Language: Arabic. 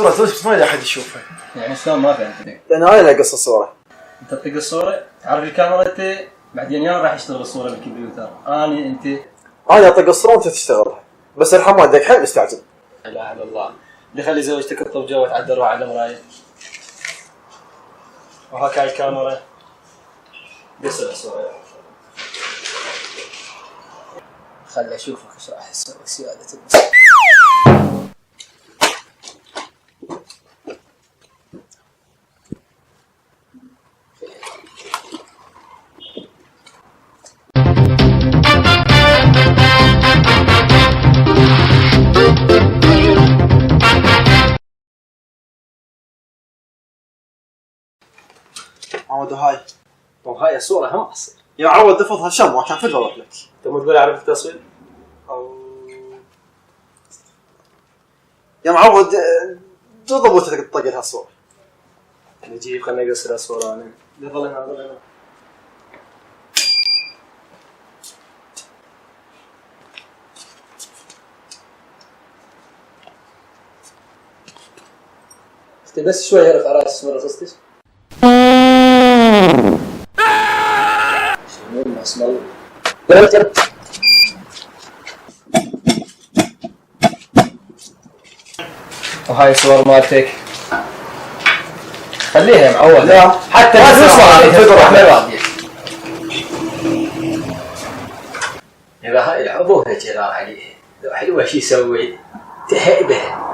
الصورة بس ما أحد يشوفها. يعني شلون ما فهمت؟ لأن هاي اللي قص الصورة. أنت تطق الصورة تعرف الكاميرا أنت بعدين يوم راح يشتغل الصورة بالكمبيوتر. أنا أطق الصورة وأنت تشتغلها. بس الحين والدك حيل مستعجل. لا إله إلا الله. اللي خلي زوجتك تطب جو وتعدى روح على المراية. وهاك هاي الكاميرا. قص الصورة. خلي أشوفك إيش راح يسوي سيادة المسؤول. عود هاي. وهاي الصورة هم أصل. يا عود دفضها شم وكان فجأة أروح لك. أنت مو تقول أعرف التصوير؟ يا معود تضبط تطق لها الصورة. نجيب خلنا نقصر الصورة أنا. ظل هنا. بس شوي يرفع راس الصورة تصدق. شنو اسم الله. وهاي الصور مالتك خليها يا معود. لا حتى ما تسمع الفكرة. يبا هاي ابوها جرى عليه لو حلوة شي يسوي تهيبه.